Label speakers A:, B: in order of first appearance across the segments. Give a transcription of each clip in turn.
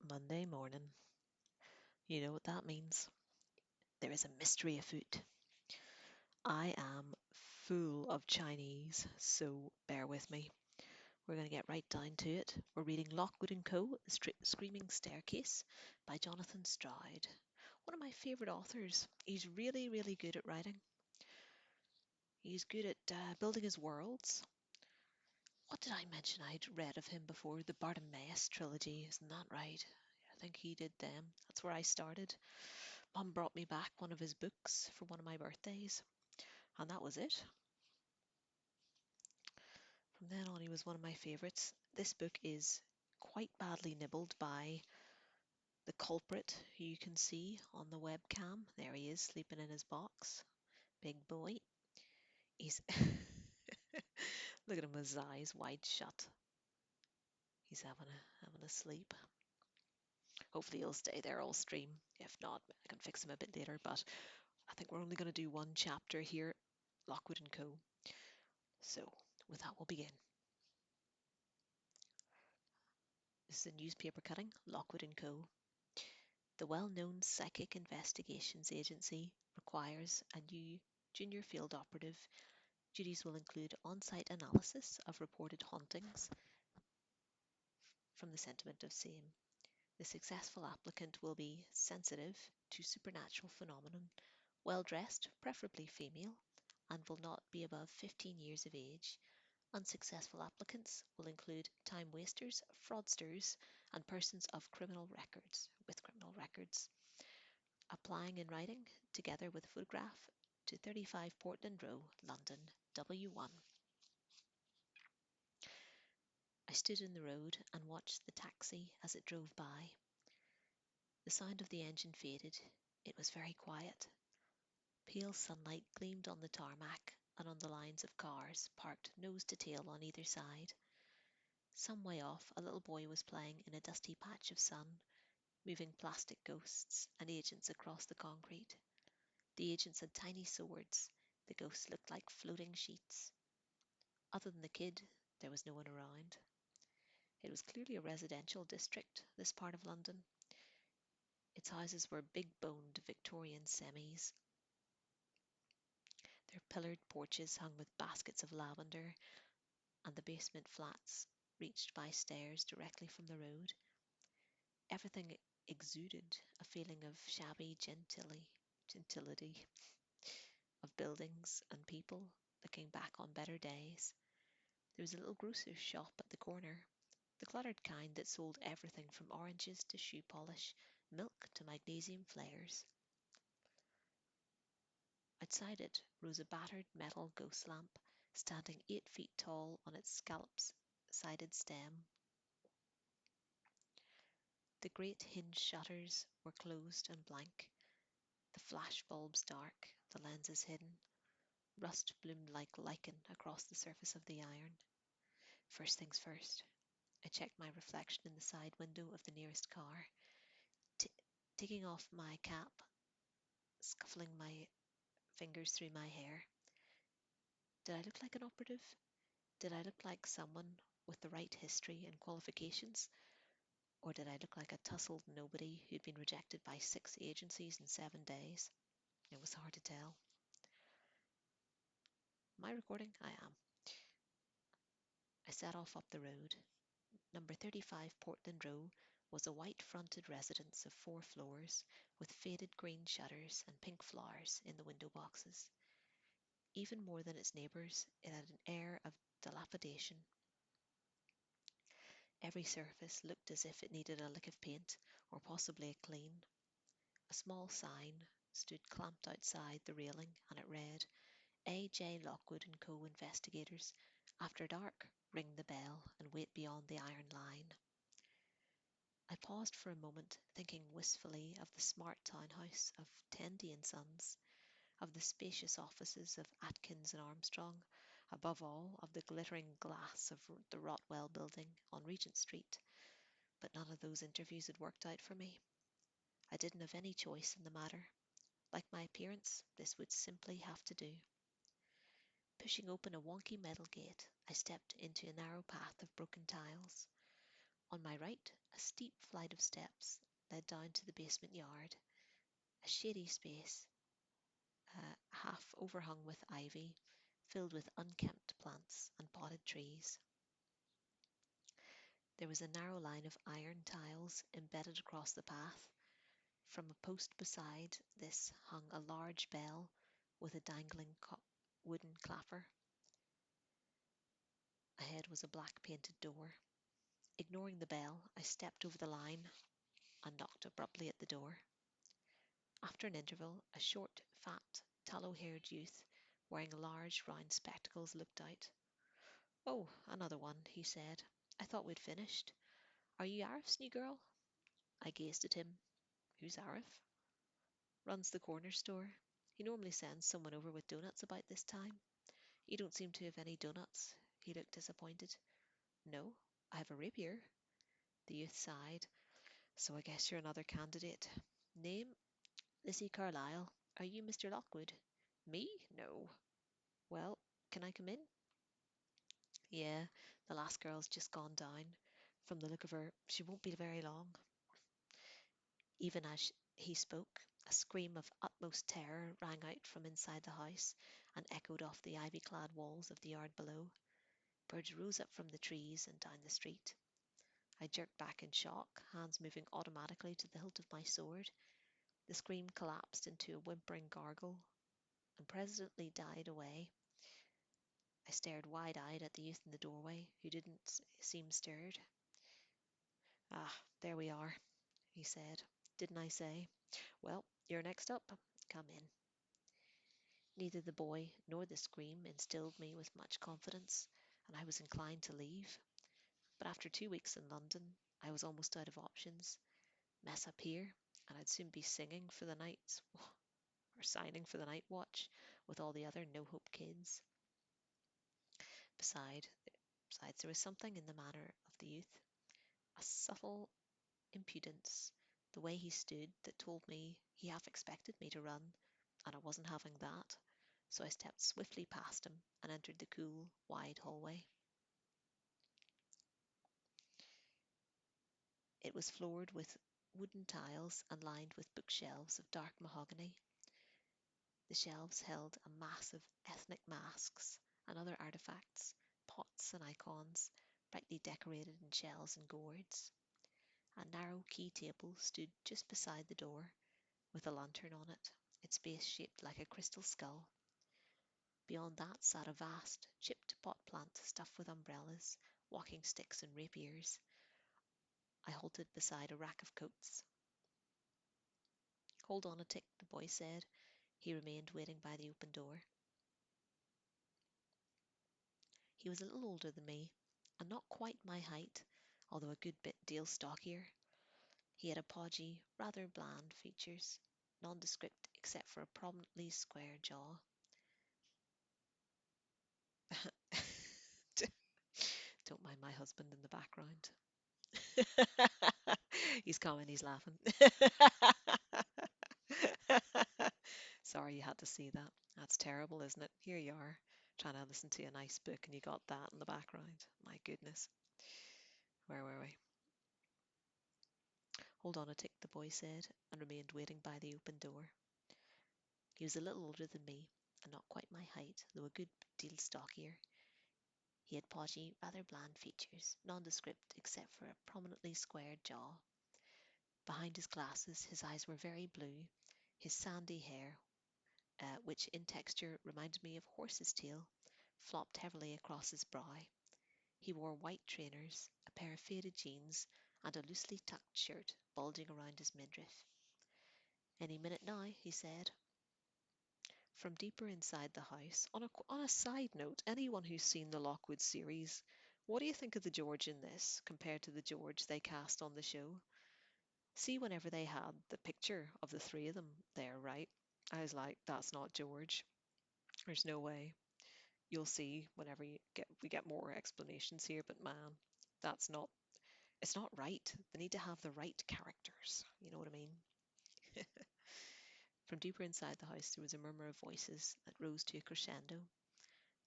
A: Monday morning. You know what that means. There is a mystery afoot. I am full of Chinese, so bear with me. We're going to get right down to it. We're reading Lockwood and Co., The Screaming Staircase by Jonathan Stroud. One of my favourite authors. He's really, really good at writing. He's good at building his worlds. What did I mention I'd read of him before? The Bartimaeus trilogy, isn't that right? I think he did them. That's where I started. Mum brought me back one of his books for one of my birthdays, and that was it. From then on, he was one of my favourites. This book is quite badly nibbled by the culprit, who you can see on the webcam. There he is, sleeping in his box. Big boy. He's look at him with his eyes wide shut. He's having a sleep. Hopefully he'll stay there all stream. If not, I can fix him a bit later. But I think we're only going to do one chapter here, Lockwood and Co. So with that, we'll begin. This is a newspaper cutting, Lockwood and Co. The well-known Psychic Investigations Agency requires a new junior field operative. Duties will include on-site analysis of reported hauntings from the sentiment of same. The successful applicant will be sensitive to supernatural phenomenon, well-dressed, preferably female, and will not be above 15 years of age. Unsuccessful applicants will include time wasters, fraudsters, and persons of criminal records with criminal records. Applying in writing, together with a photograph, to 35 Portland Row, London, W1. I stood in the road and watched the taxi as it drove by. The sound of the engine faded. It was very quiet. Pale sunlight gleamed on the tarmac and on the lines of cars parked nose to tail on either side. Some way off, a little boy was playing in a dusty patch of sun, moving plastic ghosts and agents across the concrete. The agents had tiny swords. The ghosts looked like floating sheets. Other than the kid, there was no one around. It was clearly a residential district, this part of London. Its houses were big-boned Victorian semis. Their pillared porches hung with baskets of lavender, and the basement flats reached by stairs directly from the road. Everything exuded a feeling of shabby gentility, of buildings and people looking back on better days. There was a little grocer's shop at the corner, the cluttered kind that sold everything from oranges to shoe polish, milk to magnesium flares. Outside it rose a battered metal ghost lamp, standing 8 feet tall on its scallop-sided stem. The great hinged shutters were closed and blank, the flash bulbs dark, the lenses hidden. Rust bloomed like lichen across the surface of the iron. First things first, I checked my reflection in the side window of the nearest car, taking off my cap, scuffling my fingers through my hair. Did I look like an operative? Did I look like someone with the right history and qualifications? Or did I look like a tousled nobody who'd been rejected by 6 agencies in 7 days? It was hard to tell. Am I recording? I am. I set off up the road. Number 35 Portland Row was a white-fronted residence of 4 floors, with faded green shutters and pink flowers in the window boxes. Even more than its neighbours, it had an air of dilapidation. Every surface looked as if it needed a lick of paint, or possibly a clean. A small sign stood clamped outside the railing, and it read, A.J. Lockwood and Co. Investigators. After dark, ring the bell and wait beyond the iron line. I paused for a moment, thinking wistfully of the smart townhouse of Tendy and Sons, of the spacious offices of Atkins and Armstrong, above all of the glittering glass of the Rotwell building on Regent Street. But none of those interviews had worked out for me. I didn't have any choice in the matter. Like my appearance, this would simply have to do. Pushing open a wonky metal gate, I stepped into a narrow path of broken tiles. On my right, a steep flight of steps led down to the basement yard, a shady space, half overhung with ivy, filled with unkempt plants and potted trees. There was a narrow line of iron tiles embedded across the path. From a post beside this hung a large bell with a dangling wooden clapper. Ahead was a black painted door. Ignoring the bell, I stepped over the line and knocked abruptly at the door. After an interval, a short, fat, tallow-haired youth wearing large round spectacles looked out. "Oh, another one," he said. "I thought we'd finished. Are you Arif's new girl?" I gazed at him. "Who's Arif?" "Runs the corner store. He normally sends someone over with doughnuts about this time. You don't seem to have any doughnuts." He looked disappointed. "No, I have a rapier." The youth sighed. "So I guess you're another candidate. Name? Lizzie Carlyle. Are you Mr. Lockwood?" "Me? No." "Well, can I come in?" "Yeah, the last girl's just gone down. From the look of her, she won't be very long." Even as he spoke, a scream of utmost terror rang out from inside the house and echoed off the ivy-clad walls of the yard below. Birds rose up from the trees and down the street. I jerked back in shock, hands moving automatically to the hilt of my sword. The scream collapsed into a whimpering gargle and presently died away. I stared wide-eyed at the youth in the doorway, who didn't seem stirred. "Ah, there we are," he said. "Didn't I say? Well, you're next up. Come in." Neither the boy nor the scream instilled me with much confidence, and I was inclined to leave. But after 2 weeks in London, I was almost out of options. Mess up here, and I'd soon be singing for the night, or signing for the night watch with all the other no-hope kids. Besides, there was something in the manner of the youth, a subtle impudence, the way he stood, that told me he half expected me to run, and I wasn't having that. So I stepped swiftly past him and entered the cool, wide hallway. It was floored with wooden tiles and lined with bookshelves of dark mahogany. The shelves held a mass of ethnic masks and other artifacts, pots and icons, brightly decorated in shells and gourds. A narrow key table stood just beside the door, with a lantern on it, its base shaped like a crystal skull. Beyond that sat a vast, chipped pot plant stuffed with umbrellas, walking sticks and rapiers. I halted beside a rack of coats. "Hold on a tick," the boy said. He remained waiting by the open door. He was a little older than me, and not quite my height, although a good deal stockier. He had a podgy, rather bland features, nondescript except for a prominently square jaw. Don't mind my husband in the background. He's coming, he's laughing. Sorry you had to see that. That's terrible, isn't it? Here you are, trying to listen to a nice book and you got that in the background. My goodness. Where were we? "Hold on a tick," the boy said, and remained waiting by the open door. He was a little older than me, and not quite my height, though a good deal stockier. He had podgy, rather bland features, nondescript except for a prominently squared jaw. Behind his glasses, his eyes were very blue. His sandy hair, which in texture reminded me of horse's tail, flopped heavily across his brow. He wore white trainers, a pair of faded jeans, and a loosely tucked shirt bulging around his midriff. "Any minute now," he said. From deeper inside the house, on a side note, anyone who's seen the Lockwood series, what do you think of the George in this compared to the George they cast on the show? See, whenever they had the picture of the three of them there, right? I was like, that's not George. There's no way. You'll see whenever we get more explanations here, but man, that's not it's not right. They need to have the right characters. You know what I mean? From deeper inside the house there was a murmur of voices that rose to a crescendo.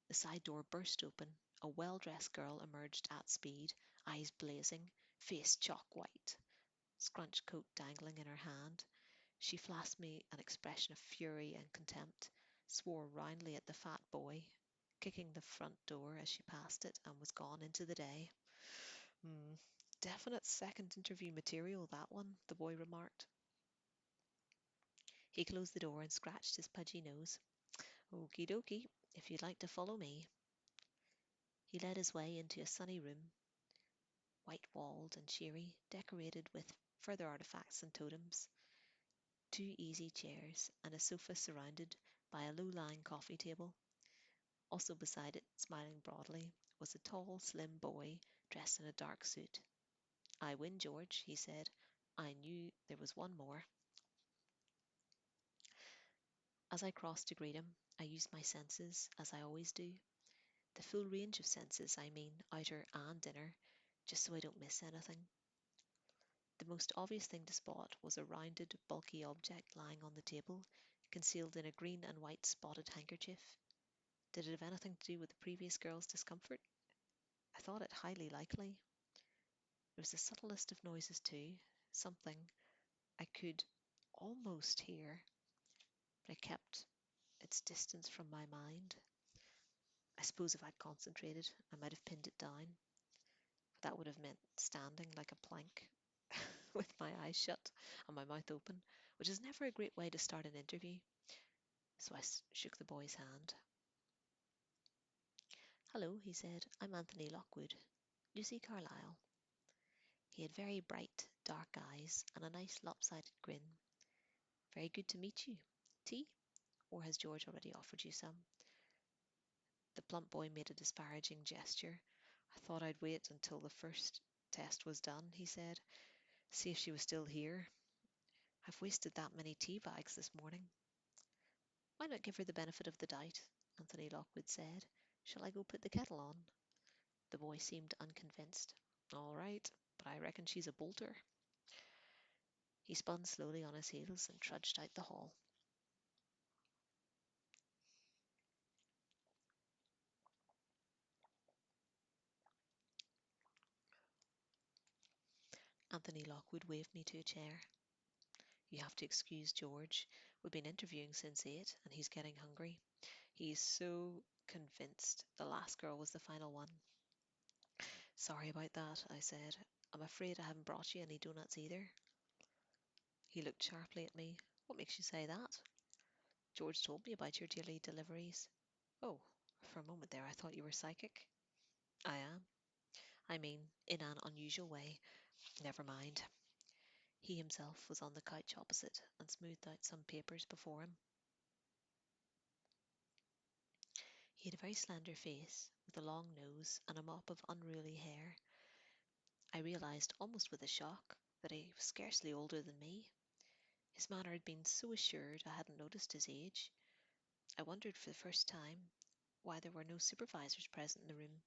A: The side door burst open. A well-dressed girl emerged at speed, eyes blazing, face chalk white, scrunched coat dangling in her hand. She flashed me an expression of fury and contempt, swore roundly at the fat boy, kicking the front door as she passed it, and was gone into the day. Hmm, definite second interview material, that one, the boy remarked. He closed the door and scratched his pudgy nose. Okie dokie, if you'd like to follow me. He led his way into a sunny room, white walled and cheery, decorated with further artifacts and totems. Two easy chairs and a sofa surrounded by a low-lying coffee table. Also beside it, smiling broadly, was a tall, slim boy dressed in a dark suit. I win, George, he said. I knew there was one more. As I crossed to greet him, I used my senses, as I always do. The full range of senses, I mean, outer and inner, just so I don't miss anything. The most obvious thing to spot was a rounded, bulky object lying on the table, concealed in a green and white spotted handkerchief. Did it have anything to do with the previous girl's discomfort? I thought it highly likely. There was the subtlest of noises, too, something I could almost hear, but I kept its distance from my mind. I suppose if I'd concentrated, I might have pinned it down, but that would have meant standing like a plank with my eyes shut and my mouth open, which is never a great way to start an interview. So I shook the boy's hand. Hello, he said. I'm Anthony Lockwood. Lucy Carlyle. He had very bright, dark eyes and a nice lopsided grin. Very good to meet you. Tea? Or has George already offered you some? The plump boy made a disparaging gesture. I thought I'd wait until the first test was done, he said. See if she was still here. I've wasted that many tea bags this morning. Why not give her the benefit of the doubt? Anthony Lockwood said. Shall I go put the kettle on? The boy seemed unconvinced. All right, but I reckon she's a bolter. He spun slowly on his heels and trudged out the hall. Anthony Lockwood waved me to a chair. You have to excuse George. We've been interviewing since 8, and he's getting hungry. He's so convinced the last girl was the final one. Sorry about that, I said. I'm afraid I haven't brought you any donuts either. He looked sharply at me. What makes you say that? George told me about your daily deliveries. Oh, for a moment there I thought you were psychic. I am. I mean, in an unusual way. Never mind. He himself was on the couch opposite and smoothed out some papers before him. He had a very slender face, with a long nose and a mop of unruly hair. I realized, almost with a shock, that he was scarcely older than me. His manner had been so assured I hadn't noticed his age. I wondered for the first time why there were no supervisors present in the room.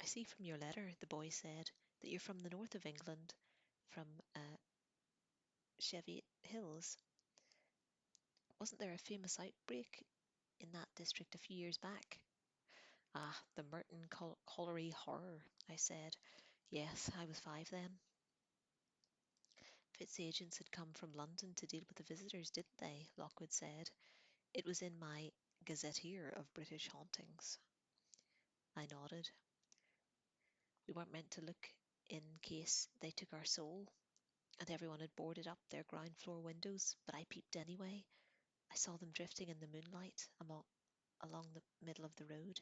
A: I see from your letter, the boy said, that you're from the north of England, from Cheviot Hills. Wasn't there a famous outbreak in that district a few years back? Ah, the Merton Colliery horror, I said. Yes, I was 5 then. Fitz's agents had come from London to deal with the visitors, didn't they? Lockwood said. It was in my Gazetteer of British Hauntings. I nodded. We weren't meant to look in case they took our soul, and everyone had boarded up their ground floor windows, but I peeped anyway. I saw them drifting in the moonlight along the middle of the road.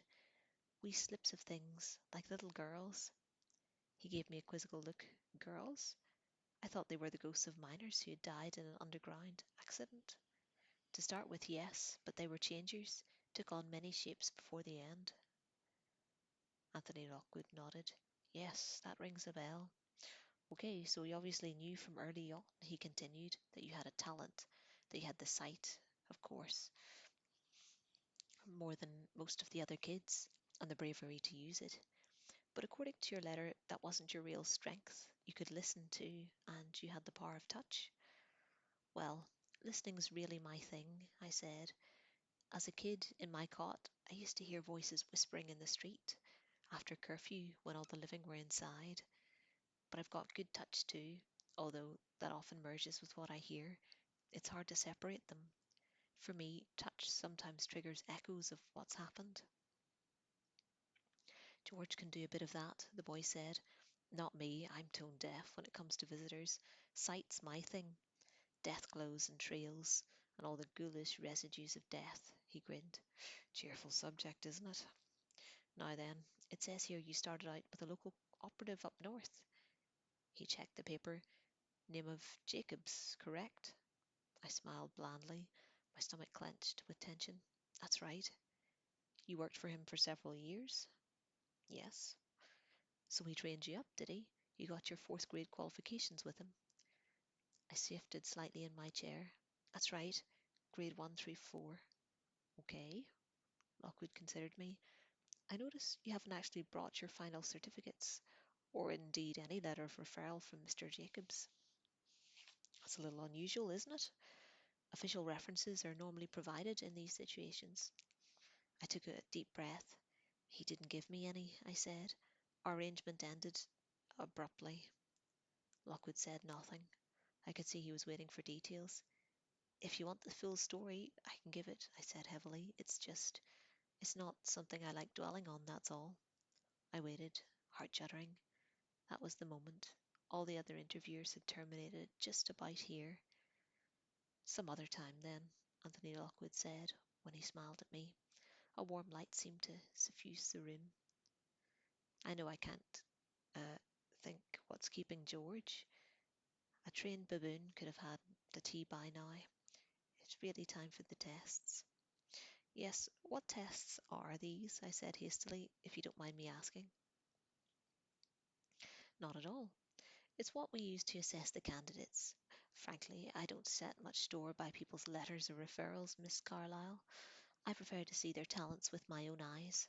A: Wee slips of things, like little girls. He gave me a quizzical look. Girls? I thought they were the ghosts of miners who had died in an underground accident. To start with, yes, but they were changers, took on many shapes before the end. Anthony Lockwood nodded. Yes, that rings a bell. Okay, so you obviously knew from early on, he continued, that you had a talent, that you had the sight, of course, more than most of the other kids, and the bravery to use it. But according to your letter, that wasn't your real strength. You could listen too, and you had the power of touch. Well, listening's really my thing, I said. As a kid, in my cot, I used to hear voices whispering in the street. after curfew when all the living were inside. But I've got good touch too, although that often merges with what I hear. It's hard to separate them. For me, touch sometimes triggers echoes of what's happened. George can do a bit of that, the boy said. Not me, I'm tone deaf when it comes to visitors. Sight's my thing. Death glows and trails, and all the ghoulish residues of death, he grinned. Cheerful subject, isn't it? Now then, it says here you started out with a local operative up north. He checked the paper. Name of Jacobs, correct? I smiled blandly, my stomach clenched with tension. That's right. You worked for him for several years? Yes. So he trained you up, did he? You got your fourth grade qualifications with him? I shifted slightly in my chair. That's right. Grade 1 through 4. Okay. Lockwood considered me. I notice you haven't actually brought your final certificates, or indeed any letter of referral from Mr. Jacobs. That's a little unusual, isn't it? Official references are normally provided in these situations. I took a deep breath. He didn't give me any, I said. Our arrangement ended abruptly. Lockwood said nothing. I could see he was waiting for details. If you want the full story, I can give it, I said heavily. It's not something I like dwelling on, that's all. I waited, heart shuddering. That was the moment. All the other interviewers had terminated just about here. Some other time, then, Anthony Lockwood said when he smiled at me. A warm light seemed to suffuse the room. I know I can't uh, think what's keeping George. A trained baboon could have had the tea by now. It's really time for the tests. Yes, what tests are these? I said hastily, if you don't mind me asking. Not at all. It's what we use to assess the candidates. Frankly, I don't set much store by people's letters or referrals, Miss Carlyle. I prefer to see their talents with my own eyes.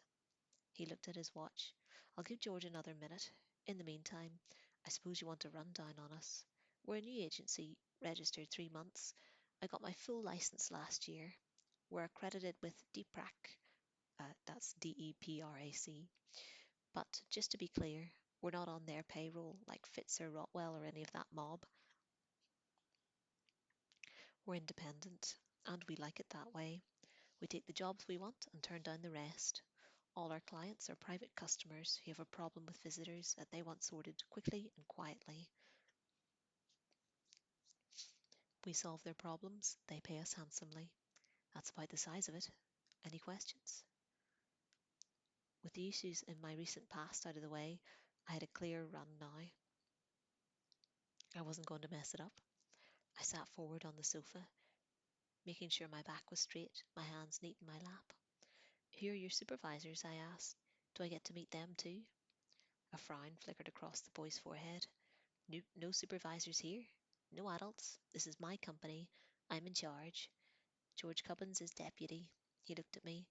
A: He looked at his watch. I'll give George another minute. In the meantime, I suppose you want a rundown on us. We're a new agency, registered 3 months. I got my full license last year. We're accredited with DPRAC, that's DEPRAC. But just to be clear, we're not on their payroll like Fitz or Rotwell or any of that mob. We're independent, and we like it that way. We take the jobs we want and turn down the rest. All our clients are private customers who have a problem with visitors that they want sorted quickly and quietly. We solve their problems, they pay us handsomely. That's about the size of it. Any questions? With the issues in my recent past out of the way, I had a clear run now. I wasn't going to mess it up. I sat forward on the sofa, making sure my back was straight, my hands neat in my lap. Who are your supervisors? I asked. Do I get to meet them too? A frown flickered across the boy's forehead. No, no supervisors here. No adults. This is my company. I'm in charge. George Cubbins is deputy. He looked at me.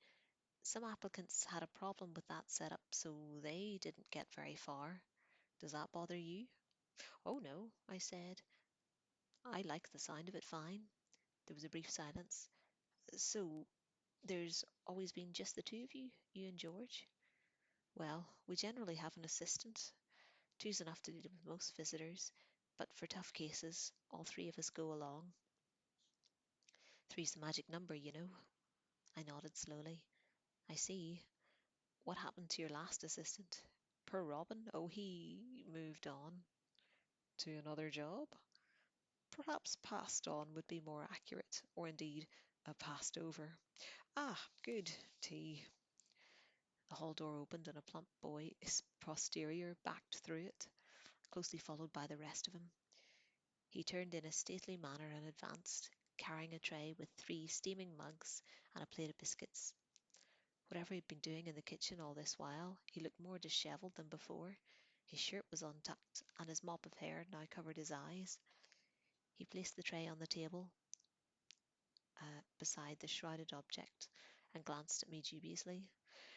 A: Some applicants had a problem with that setup, so they didn't get very far. Does that bother you? Oh no, I said. I like the sound of it fine. There was a brief silence. So, there's always been just the two of you, you and George? Well, we generally have an assistant. Two's enough to deal with most visitors, but for tough cases, all three of us go along. Three's the magic number, you know. I nodded slowly. I see. What happened to your last assistant? Poor Robin? Oh, he moved on to another job? Perhaps passed on would be more accurate, or indeed, passed over. Ah, good. Tea. The hall door opened and a plump boy, his posterior backed through it, closely followed by the rest of him. He turned in a stately manner and advanced, carrying a tray with 3 steaming mugs and a plate of biscuits. Whatever he'd been doing in the kitchen all this while, he looked more dishevelled than before. His shirt was untucked, and his mop of hair now covered his eyes. He placed the tray on the table beside the shrouded object and glanced at me dubiously.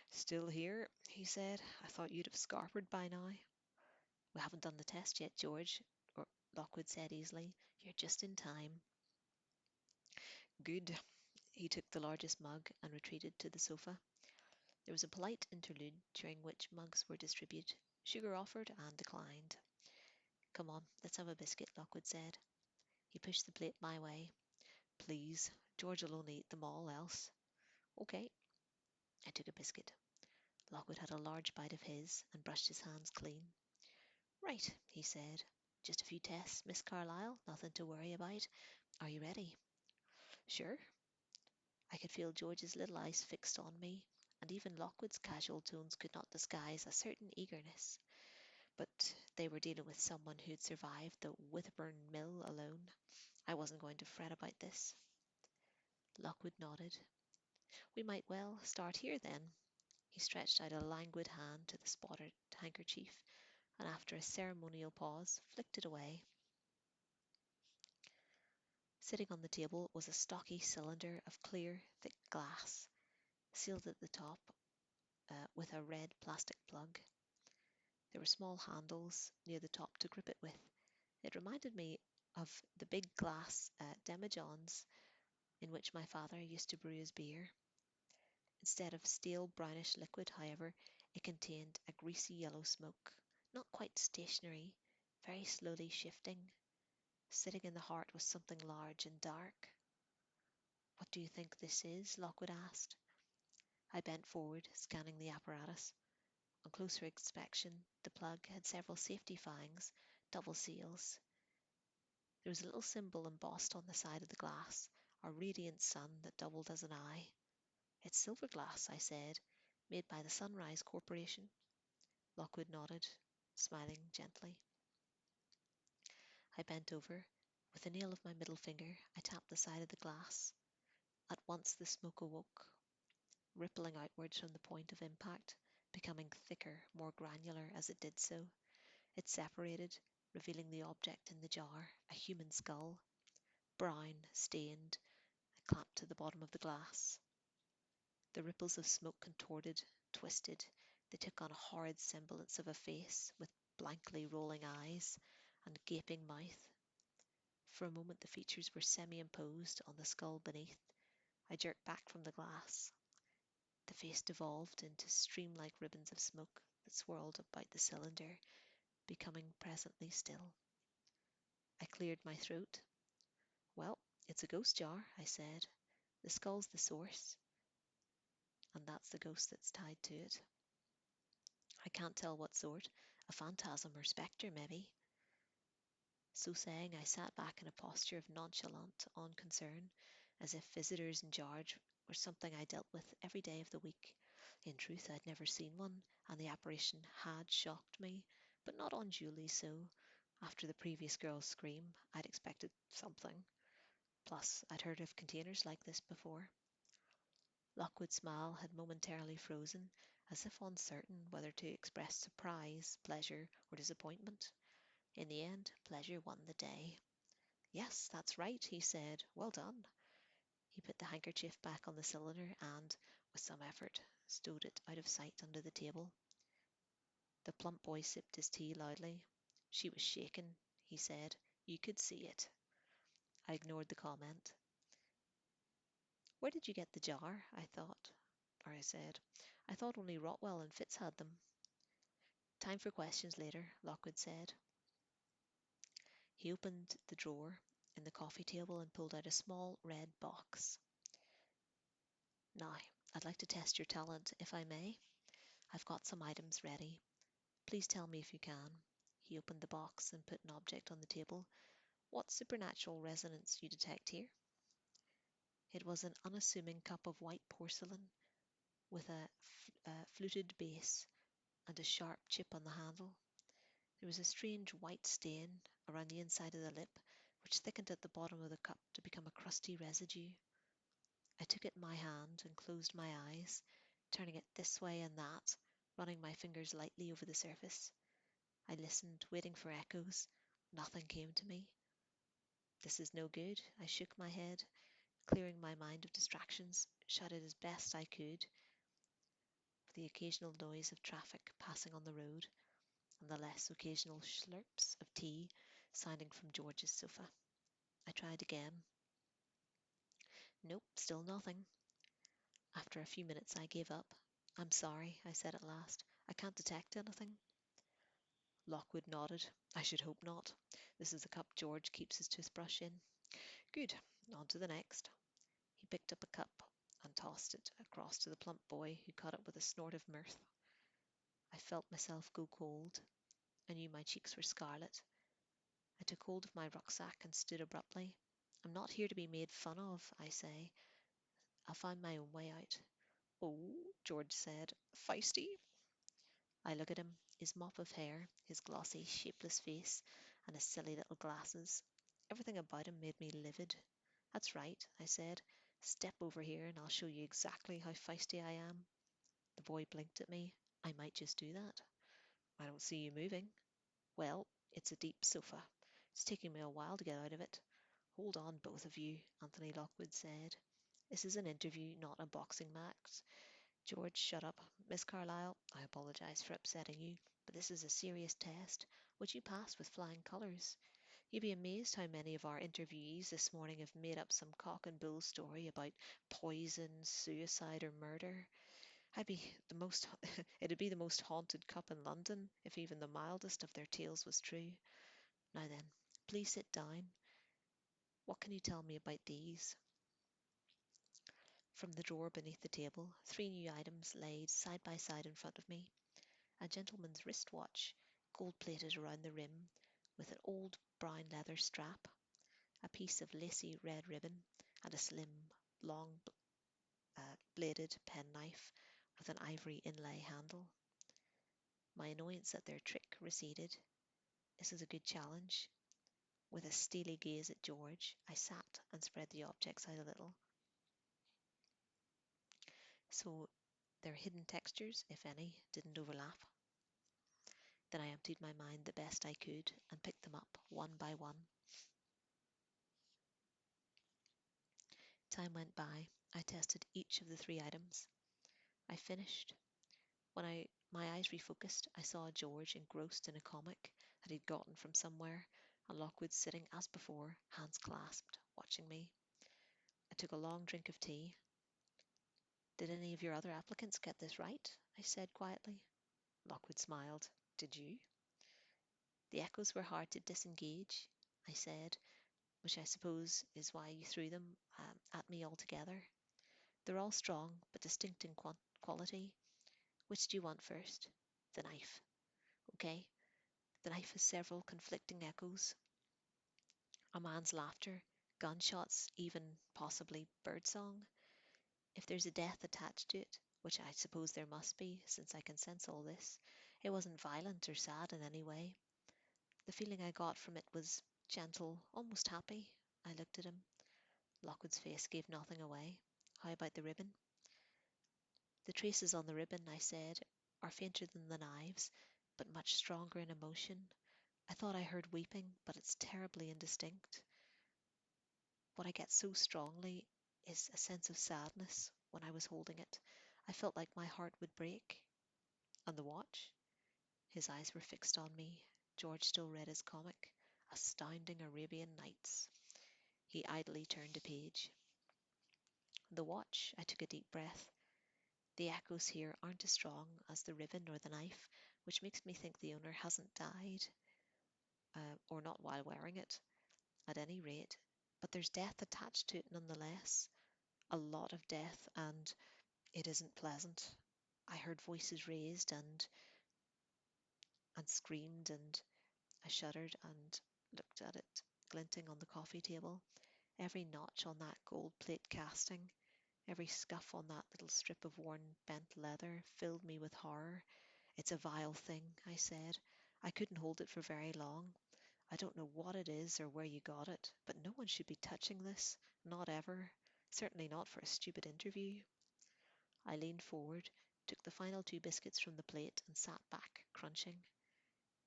A: Still here, he said. I thought you'd have scarpered by now. We haven't done the test yet, George, or Lockwood said easily. You're just in time. Good. He took the largest mug and retreated to the sofa. There was a polite interlude during which mugs were distributed, sugar offered and declined. Come on, let's have a biscuit, Lockwood said. He pushed the plate my way. Please, George will only eat them all else. Okay. I took a biscuit. Lockwood had a large bite of his and brushed his hands clean. Right, he said. Just a few tests, Miss Carlyle, nothing to worry about. Are you ready? Sure. I could feel George's little eyes fixed on me, and even Lockwood's casual tones could not disguise a certain eagerness. But they were dealing with someone who'd survived the Witherburn Mill alone. I wasn't going to fret about this. Lockwood nodded. We might well start here then. He stretched out a languid hand to the spotted handkerchief, and after a ceremonial pause, flicked it away. Sitting on the table was a stocky cylinder of clear, thick glass, sealed at the top with a red plastic plug. There were small handles near the top to grip it with. It reminded me of the big glass demijohns in which my father used to brew his beer. Instead of stale brownish liquid, however, it contained a greasy yellow smoke, not quite stationary, very slowly shifting. Sitting in the heart was something large and dark. What do you think this is? Lockwood asked. I bent forward, scanning the apparatus. On closer inspection, the plug had several safety fangs, double seals. There was a little symbol embossed on the side of the glass, a radiant sun that doubled as an eye. It's silver glass, I said, made by the Sunrise Corporation. Lockwood nodded, smiling gently. I bent over. With the nail of my middle finger, I tapped the side of the glass. At once the smoke awoke, rippling outwards from the point of impact, becoming thicker, more granular as it did so. It separated, revealing the object in the jar, a human skull, brown, stained, clamped to the bottom of the glass. The ripples of smoke contorted, twisted. They took on a horrid semblance of a face with blankly rolling eyes and gaping mouth. For a moment the features were semi-imposed on the skull beneath. I jerked back from the glass. The face devolved into stream-like ribbons of smoke that swirled about the cylinder, becoming presently still. I cleared my throat. Well, it's a ghost jar, I said. The skull's the source, and that's the ghost that's tied to it. I can't tell what sort, a phantasm or spectre, maybe. So saying, I sat back in a posture of nonchalant unconcern, as if visitors in jars were something I dealt with every day of the week. In truth, I'd never seen one, and the apparition had shocked me, but not unduly so. After the previous girl's scream, I'd expected something. Plus, I'd heard of containers like this before. Lockwood's smile had momentarily frozen, as if uncertain whether to express surprise, pleasure, or disappointment. In the end, pleasure won the day. Yes, that's right, he said. Well done. He put the handkerchief back on the cylinder and, with some effort, stowed it out of sight under the table. The plump boy sipped his tea loudly. She was shaken, he said. You could see it. I ignored the comment. Where did you get the jar? I said. I thought only Rotwell and Fitz had them. Time for questions later, Lockwood said. He opened the drawer in the coffee table and pulled out a small red box. Now, I'd like to test your talent, if I may. I've got some items ready. Please tell me if you can. He opened the box and put an object on the table. What supernatural resonance you detect here? It was an unassuming cup of white porcelain with a fluted base and a sharp chip on the handle. There was a strange white stain around the inside of the lip, which thickened at the bottom of the cup to become a crusty residue. I took it in my hand and closed my eyes, turning it this way and that, running my fingers lightly over the surface. I listened, waiting for echoes. Nothing came to me. This is no good. I shook my head, clearing my mind of distractions, shouted as best I could, with the occasional noise of traffic passing on the road, and the less occasional slurps of tea sounding from George's sofa. I tried again. Nope, still nothing. After a few minutes I gave up. I'm sorry, I said at last. I can't detect anything. Lockwood nodded. I should hope not. This is the cup George keeps his toothbrush in. Good. On to the next. He picked up a cup and tossed it across to the plump boy, who caught it with a snort of mirth. I felt myself go cold. I knew my cheeks were scarlet. I took hold of my rucksack and stood abruptly. I'm not here to be made fun of, I say. I'll find my own way out. Oh, George said. Feisty? I look at him, his mop of hair, his glossy, shapeless face, and his silly little glasses. Everything about him made me livid. That's right, I said. Step over here and I'll show you exactly how feisty I am. The boy blinked at me. I might just do that. I don't see you moving. Well, it's a deep sofa. It's taking me a while to get out of it. Hold on, both of you, Anthony Lockwood said. This is an interview, not a boxing match. George, shut up. Miss Carlyle, I apologize for upsetting you, but this is a serious test, which you passed with flying colours. You'd be amazed how many of our interviewees this morning have made up some cock and bull story about poison, suicide, or murder. I'd be the most, it'd be the most haunted cup in London if even the mildest of their tales was true. Now then, please sit down. What can you tell me about these? From the drawer beneath the table, three new items laid side by side in front of me. A gentleman's wristwatch, gold-plated around the rim, with an old brown leather strap, a piece of lacy red ribbon, and a slim, long bladed penknife with an ivory inlay handle. My annoyance at their trick receded. This is a good challenge. With a steely gaze at George, I sat and spread the objects out a little. So their hidden textures, if any, didn't overlap. Then I emptied my mind the best I could and picked them up one by one. Time went by. I tested each of the three items. I finished. When my eyes refocused, I saw George engrossed in a comic that he'd gotten from somewhere, and Lockwood sitting as before, hands clasped, watching me. I took a long drink of tea. Did any of your other applicants get this right? I said quietly. Lockwood smiled. Did you? The echoes were hard to disengage, I said, which I suppose is why you threw them at me altogether. They're all strong, but distinct in quality. Which do you want first? The knife. Okay. The knife has several conflicting echoes. A man's laughter, gunshots, even possibly birdsong. If there's a death attached to it, which I suppose there must be, since I can sense all this, it wasn't violent or sad in any way. The feeling I got from it was gentle, almost happy. I looked at him. Lockwood's face gave nothing away. How about the ribbon? The traces on the ribbon, I said, are fainter than the knives, but much stronger in emotion. I thought I heard weeping, but it's terribly indistinct. What I get so strongly is a sense of sadness when I was holding it. I felt like my heart would break. And the watch? His eyes were fixed on me. George still read his comic, Astounding Arabian Nights. He idly turned a page. The watch, I took a deep breath. The echoes here aren't as strong as the ribbon or the knife, which makes me think the owner hasn't died, or not while wearing it, at any rate. But there's death attached to it nonetheless. A lot of death, and it isn't pleasant. I heard voices raised and screamed, and I shuddered and looked at it glinting on the coffee table. Every notch on that gold plate casting, every scuff on that little strip of worn bent leather filled me with horror. It's a vile thing, I said. I couldn't hold it for very long. I don't know what it is or where you got it, but no one should be touching this. Not ever. Certainly not for a stupid interview. I leaned forward, took the final two biscuits from the plate, and sat back, crunching.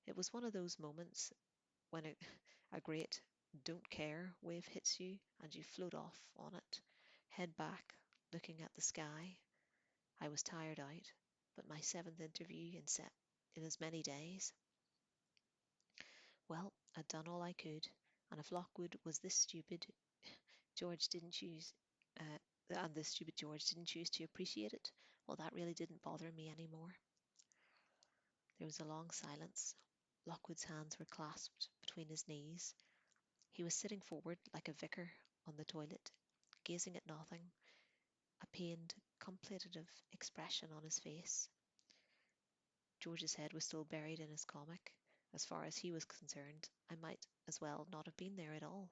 A: It was one of those moments when a great don't care wave hits you and you float off on it, head back, looking at the sky. I was tired out, but my seventh interview in as many days. Well, I'd done all I could, and if Lockwood was this stupid, George didn't choose, and this stupid George didn't choose to appreciate it, Well, that really didn't bother me anymore. There was a long silence. Lockwood's hands were clasped between his knees. He was sitting forward like a vicar on the toilet, gazing at nothing, a pained, contemplative expression on his face. George's head was still buried in his comic. As far as he was concerned, I might as well not have been there at all.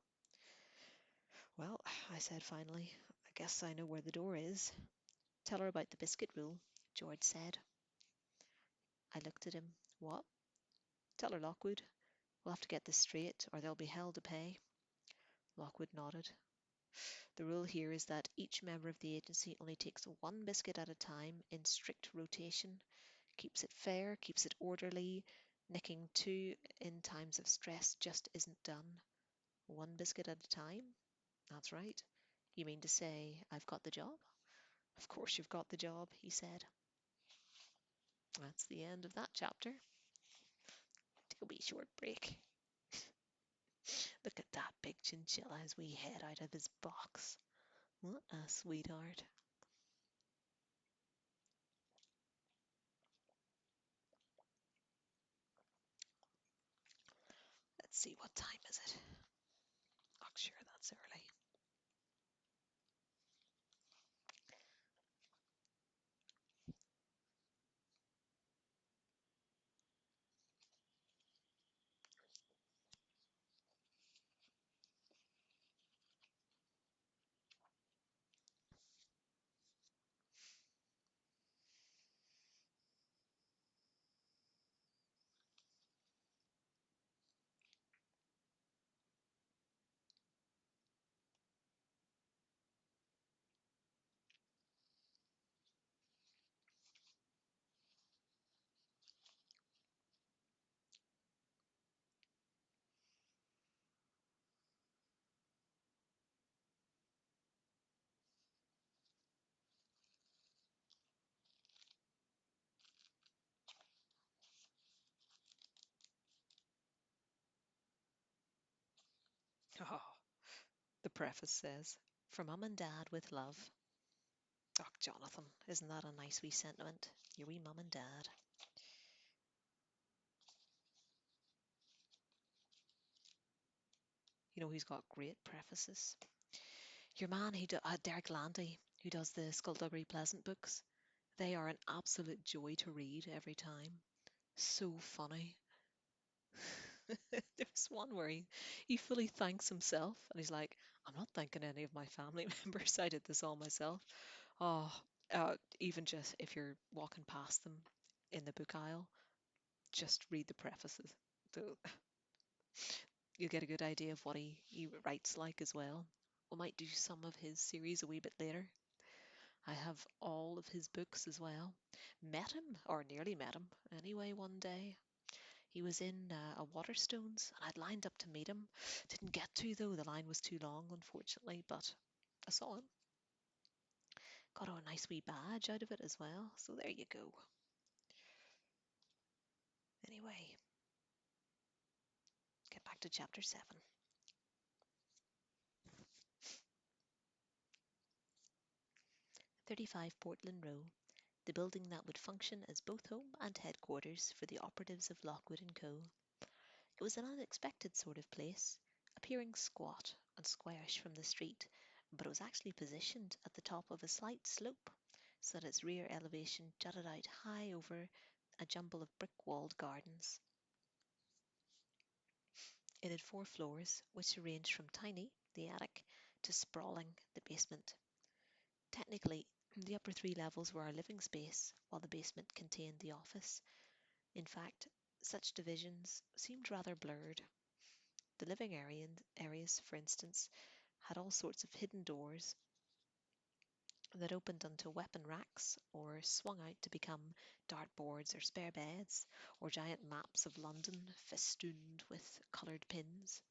A: Well, I said finally, I guess I know where the door is. Tell her about the biscuit rule, George said. I looked at him. What? Tell her, Lockwood. We'll have to get this straight, or there'll be hell to pay. Lockwood nodded. The rule here is that each member of the agency only takes one biscuit at a time in strict rotation, keeps it fair, keeps it orderly. Nicking two in times of stress just isn't done. One biscuit at a time? That's right. You mean to say I've got the job? Of course you've got the job, he said. That's the end of that chapter. Take a wee short break. Look at that big chinchilla as we head out of his box. What a sweetheart. Let's see, what time is it? Oh, sure, that's early. Oh, the preface says, "For Mum and Dad with love." Oh, Jonathan, isn't that a nice wee sentiment? Your wee mum and dad. You know who's got great prefaces? Your man, Derek Landy, who does the Skullduggery Pleasant books. They are an absolute joy to read every time. So funny. There's one where he fully thanks himself and he's like, I'm not thanking any of my family members. I did this all myself. Oh, even just if you're walking past them in the book aisle, just read the prefaces. So you'll get a good idea of what he writes like as well. We might do some of his series a wee bit later. I have all of his books as well. Met him, or nearly met him, anyway, one day. He was in a Waterstones, and I'd lined up to meet him. Didn't get to, though. The line was too long, unfortunately, but I saw him. Got a nice wee badge out of it as well. So there you go. Anyway, get back to chapter 7. 35 Portland Row, the building that would function as both home and headquarters for the operatives of Lockwood & Co. It was an unexpected sort of place, appearing squat and squarish from the street, but it was actually positioned at the top of a slight slope, so that its rear elevation jutted out high over a jumble of brick-walled gardens. It had 4 floors, which ranged from tiny, the attic, to sprawling, the basement. Technically, the upper 3 levels were our living space, while the basement contained the office. In fact, such divisions seemed rather blurred. The living areas, for instance, had all sorts of hidden doors that opened onto weapon racks or swung out to become dartboards or spare beds or giant maps of London festooned with coloured pins.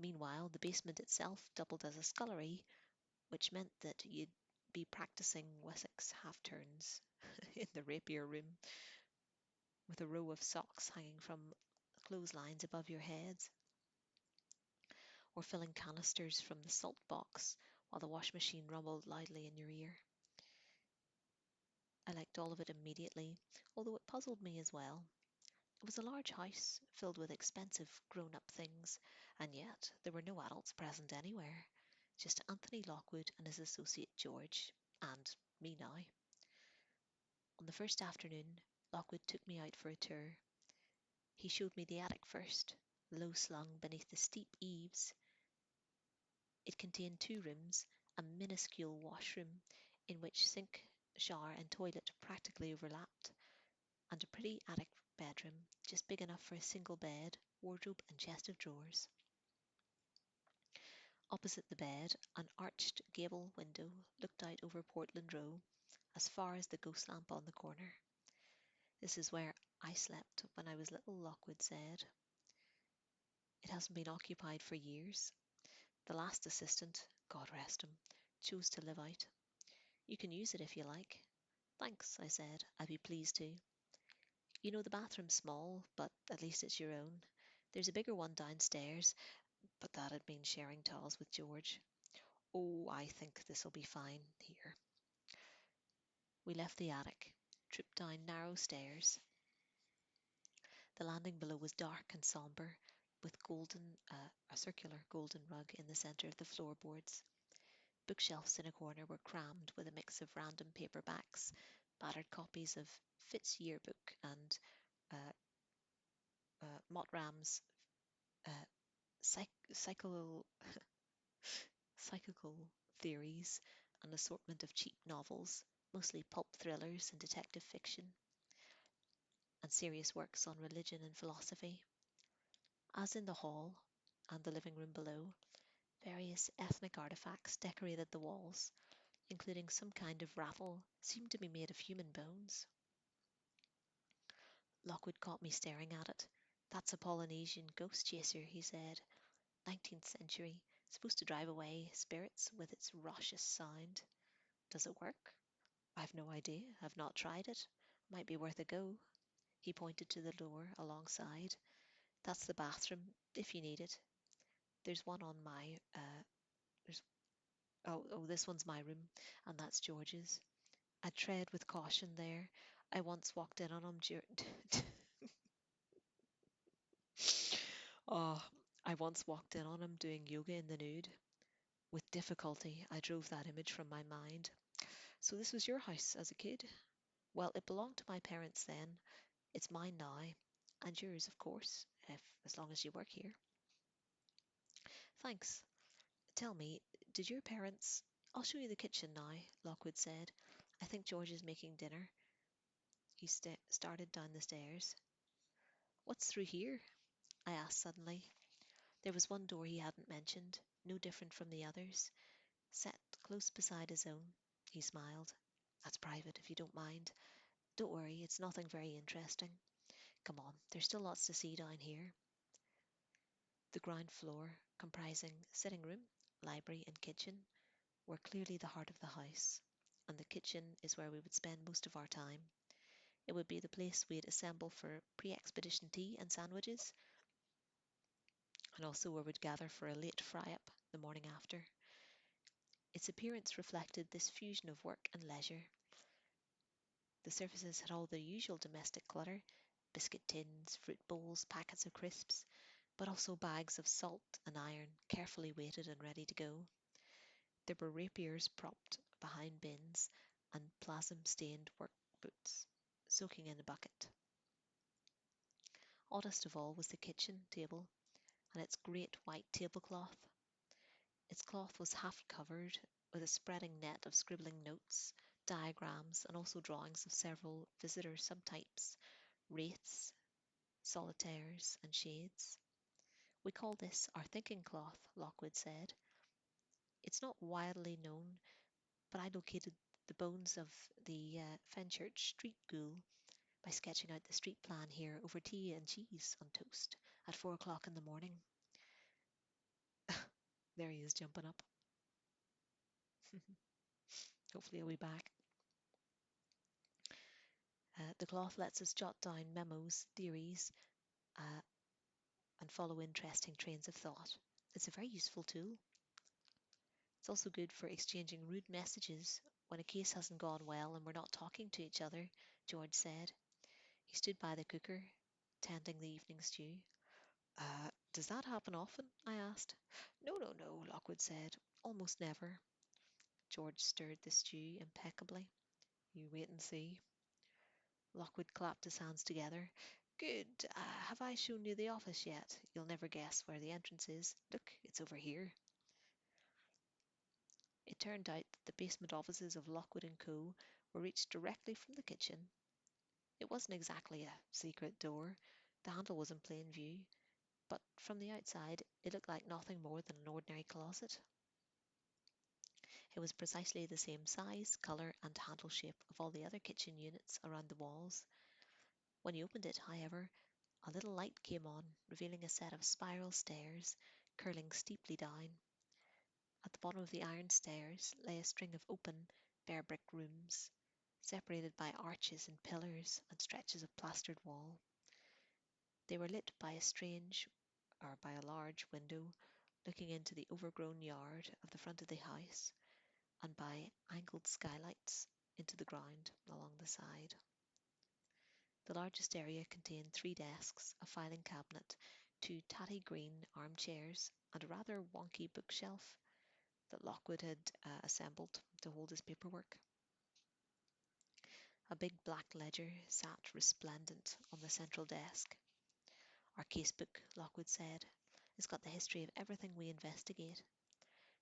A: Meanwhile, the basement itself doubled as a scullery, which meant that you'd be practicing Wessex half-turns in the rapier room with a row of socks hanging from clotheslines above your heads, or filling canisters from the salt box while the wash machine rumbled loudly in your ear. I liked all of it immediately, although it puzzled me as well. It was a large house filled with expensive grown up things, and yet there were no adults present anywhere. Just Anthony Lockwood and his associate George, and me now. On the first afternoon, Lockwood took me out for a tour. He showed me the attic first, low slung beneath the steep eaves. It contained two rooms, a minuscule washroom in which sink, shower, and toilet practically overlapped, and a pretty attic bedroom just big enough for a single bed, wardrobe, and chest of drawers. Opposite the bed, an arched gable window looked out over Portland Row as far as the ghost lamp on the corner. This is where I slept when I was little, Lockwood said. It hasn't been occupied for years. The last assistant, God rest him, chose to live out. You can use it if you like. Thanks, I said. I'd be pleased to. You know, the bathroom's small, but at least it's your own. There's a bigger one downstairs, but that'd mean sharing towels with George. Oh, I think this'll be fine here. We left the attic, tripped down narrow stairs. The landing below was dark and sombre, with a circular golden rug in the centre of the floorboards. Bookshelves in a corner were crammed with a mix of random paperbacks, battered copies of Fitz Yearbook and uh, Mottram's uh, psychical, psychical theories, an assortment of cheap novels, mostly pulp thrillers and detective fiction, and serious works on religion and philosophy. As in the hall and the living room below, various ethnic artifacts decorated the walls, including some kind of rattle seemed to be made of human bones. Lockwood caught me staring at it. That's a Polynesian ghost chaser, he said. 19th century, supposed to drive away spirits with its raucous sound. Does it work? I've no idea. I've not tried it. Might be worth a go. He pointed to the door alongside. That's the bathroom, if you need it. There's one on my, there's, this one's my room, and that's George's. I tread with caution there. I once walked in on him oh, I once walked in on him doing yoga in the nude. With difficulty, I drove that image from my mind. So this was your house as a kid? Well, it belonged to my parents then. It's mine now. And yours, of course, if as long as you work here. Thanks. Tell me, did your parents... I'll show you the kitchen now, Lockwood said. I think George is making dinner. He started down the stairs. What's through here? I asked suddenly. There was one door he hadn't mentioned, no different from the others, set close beside his own. He smiled. That's private, if you don't mind. Don't worry, it's nothing very interesting. Come on, there's still lots to see down here. The ground floor, comprising sitting room, library, and kitchen, were clearly the heart of the house, and the kitchen is where we would spend most of our time. It would be the place we'd assemble for pre expedition tea and sandwiches, and also where we'd gather for a late fry up the morning after. Its appearance reflected this fusion of work and leisure. The surfaces had all the usual domestic clutter: biscuit tins, fruit bowls, packets of crisps, but also bags of salt and iron, carefully weighted and ready to go. There were rapiers propped behind bins and plasm-stained work boots soaking in a bucket. Oddest of all was the kitchen table and its great white tablecloth. Its cloth was half covered with a spreading net of scribbling notes, diagrams, and also drawings of several visitor subtypes, wraiths, solitaires, and shades. We call this our thinking cloth, Lockwood said. It's not widely known, but I located the bones of the Fenchurch street ghoul by sketching out the street plan here over tea and cheese on toast at 4 o'clock in the morning. There he is jumping up. Hopefully he'll be back. The cloth lets us jot down memos, theories, uh, and follow interesting trains of thought. It's a very useful tool. It's also good for exchanging rude messages when a case hasn't gone well and we're not talking to each other, George said. He stood by the cooker, tending the evening stew. Does that happen often? I asked. No, no, no, Lockwood said. Almost never. George stirred the stew impeccably. You wait and see. Lockwood clapped his hands together. Good. Have I shown you the office yet? You'll never guess where the entrance is. Look, it's over here. It turned out that the basement offices of Lockwood and Co. were reached directly from the kitchen. It wasn't exactly a secret door. The handle was in plain view, but from the outside it looked like nothing more than an ordinary closet. It was precisely the same size, colour, and handle shape of all the other kitchen units around the walls. When you opened it, however, a little light came on, revealing a set of spiral stairs curling steeply down. At the bottom of the iron stairs lay a string of open, bare brick rooms, separated by arches and pillars and stretches of plastered wall. They were lit by by a large window looking into the overgrown yard of the front of the house, and by angled skylights into the ground along the side. The largest area contained 3 desks, a filing cabinet, 2 tatty green armchairs, and a rather wonky bookshelf that Lockwood had assembled to hold his paperwork. A big black ledger sat resplendent on the central desk. Our casebook, Lockwood said, has got the history of everything we investigate.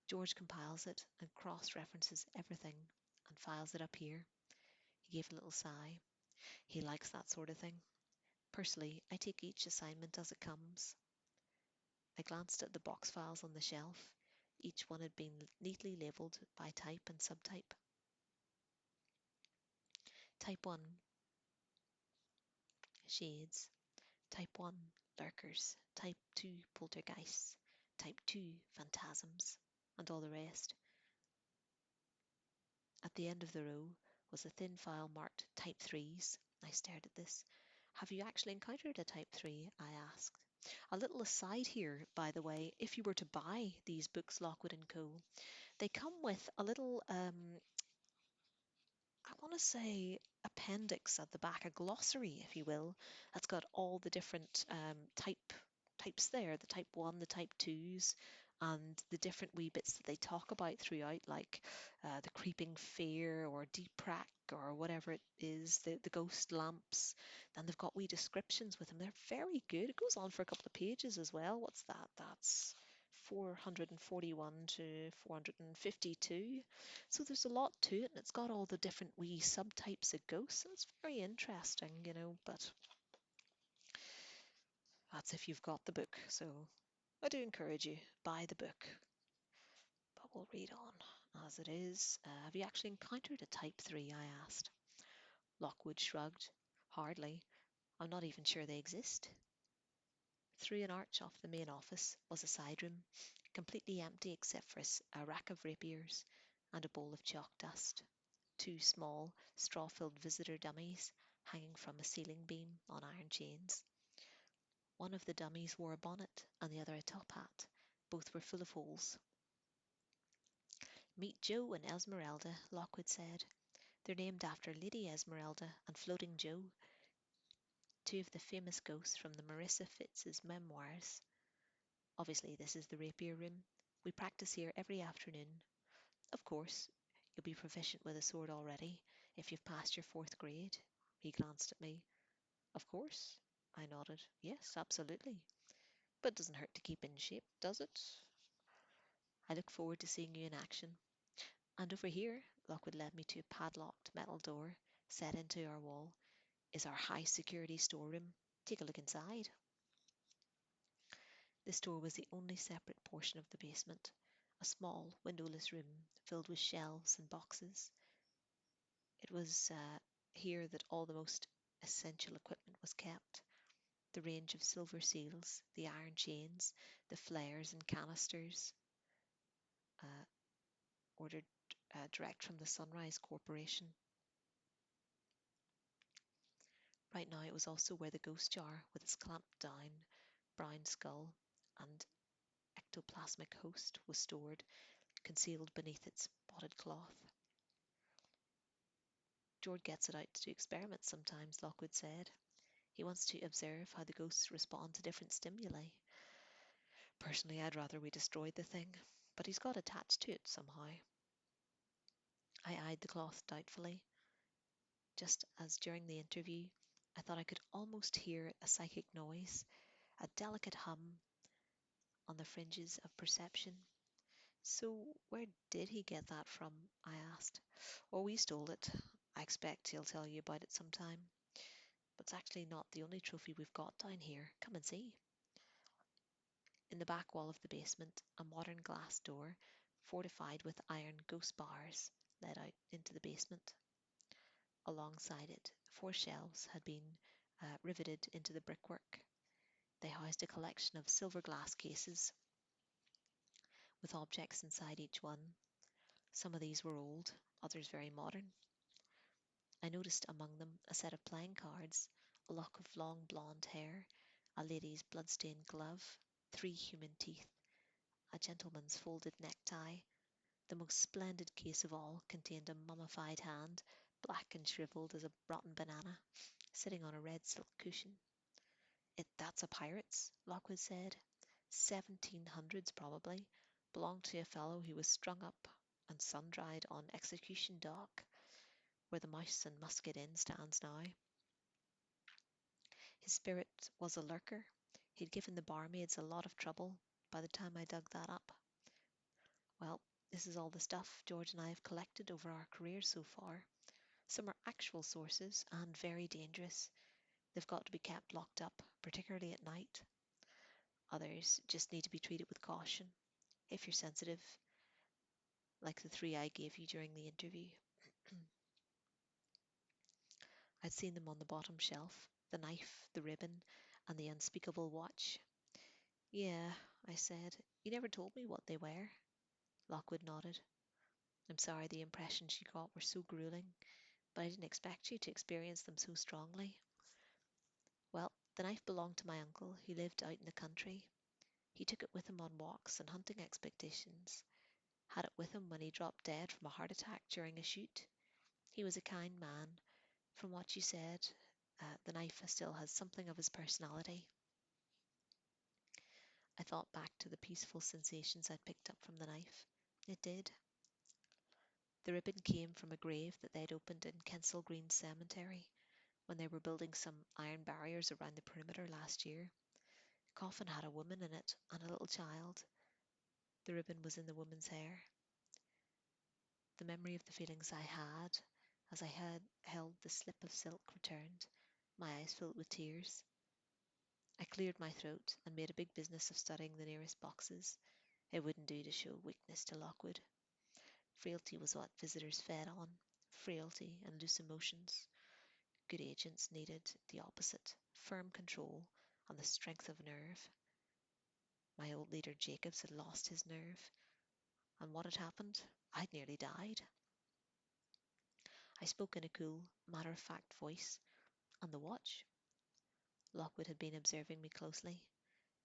A: George compiles it and cross-references everything and files it up here. He gave a little sigh. He likes that sort of thing. Personally, I take each assignment as it comes. I glanced at the box files on the shelf. Each one had been neatly labelled by type and subtype. Type 1, shades. Type 1, lurkers. Type 2, poltergeists. Type 2, phantasms. And all the rest. At the end of the row was a thin file marked Type 3s. I stared at this. Have you actually encountered a Type 3? I asked. A little aside here, by the way, if you were to buy these books, Lockwood and Co., they come with a little I want to say appendix at the back, a glossary, if you will, that's got all the different types there, the type 1, the type 2s, and the different wee bits that they talk about throughout, like the creeping fear or deep prac or whatever it is, the ghost lamps. Then they've got wee descriptions with them. They're very good. It goes on for a couple of pages as well. What's that? That's 441 to 452. So there's a lot to it, and it's got all the different wee subtypes of ghosts, and it's very interesting, but that's if you've got the book. So I do encourage you, buy the book. But we'll read on as it is. Have you actually encountered a Type 3? I asked. Lockwood shrugged. Hardly. I'm not even sure they exist. Through an arch off the main office was a side room, completely empty except for a rack of rapiers and a bowl of chalk dust. 2 small, straw-filled visitor dummies hanging from a ceiling beam on iron chains. One of the dummies wore a bonnet and the other a top hat. Both were full of holes. Meet Joe and Esmeralda, Lockwood said. They're named after Lady Esmeralda and Floating Joe, 2 of the famous ghosts from the Marissa Fitz's memoirs. Obviously, this is the rapier room. We practice here every afternoon. Of course, you'll be proficient with a sword already if you've passed your 4th grade. He glanced at me. Of course, I nodded. Yes, absolutely. But it doesn't hurt to keep in shape, does it? I look forward to seeing you in action. And over here, Lockwood led me to a padlocked metal door set into our wall, is our high security storeroom. Take a look inside. This door was the only separate portion of the basement, a small, windowless room filled with shelves and boxes. It was here that all the most essential equipment was kept. The range of silver seals, the iron chains, the flares and canisters, uh, ordered direct from the Sunrise Corporation. Right now it was also where the ghost jar with its clamped down brown skull and ectoplasmic host was stored, concealed beneath its spotted cloth. George gets it out to do experiments sometimes, Lockwood said. He wants to observe how the ghosts respond to different stimuli. Personally, I'd rather we destroyed the thing, but he's got attached to it somehow. I eyed the cloth doubtfully, just as during the interview I thought I could almost hear a psychic noise, a delicate hum on the fringes of perception. So, where did he get that from? I asked. Oh, we stole it. I expect he'll tell you about it sometime. But it's actually not the only trophy we've got down here. Come and see. In the back wall of the basement, a modern glass door, fortified with iron ghost bars, led out into the basement. Alongside it, 4 shelves had been riveted into the brickwork. They housed a collection of silver glass cases with objects inside each one. Some of these were old, others very modern. I noticed among them a set of playing cards, a lock of long blonde hair, a lady's blood-stained glove, 3 human teeth, a gentleman's folded necktie. The most splendid case of all contained a mummified hand, black and shriveled as a rotten banana, sitting on a red silk cushion. That's a pirate's, Lockwood said. 1700s probably. Belonged to a fellow who was strung up and sun-dried on Execution Dock, where the Mouse and Musket Inn stands now. His spirit was a lurker. He'd given the barmaids a lot of trouble by the time I dug that up. Well, this is all the stuff George and I have collected over our careers so far. Some are actual sources and very dangerous. They've got to be kept locked up, particularly at night. Others just need to be treated with caution, if you're sensitive, like the 3 I gave you during the interview. I'd seen them on the bottom shelf, the knife, the ribbon, and the unspeakable watch. Yeah, I said. You never told me what they were. Lockwood nodded. I'm sorry the impressions you got were so grueling, but I didn't expect you to experience them so strongly. Well, the knife belonged to my uncle, who lived out in the country. He took it with him on walks and hunting expeditions. Had it with him when he dropped dead from a heart attack during a shoot. He was a kind man. From what you said, the knife still has something of his personality. I thought back to the peaceful sensations I'd picked up from the knife. It did. The ribbon came from a grave that they'd opened in Kensal Green Cemetery when they were building some iron barriers around the perimeter last year. The coffin had a woman in it and a little child. The ribbon was in the woman's hair. The memory of the feelings I had as I had held the slip of silk returned, my eyes filled with tears. I cleared my throat and made a big business of studying the nearest boxes. It wouldn't do to show weakness to Lockwood. Frailty was what visitors fed on, frailty and loose emotions. Good agents needed the opposite, firm control and the strength of nerve. My old leader Jacobs had lost his nerve, and what had happened? I'd nearly died. I spoke in a cool, matter-of-fact voice. And the watch? Lockwood had been observing me closely.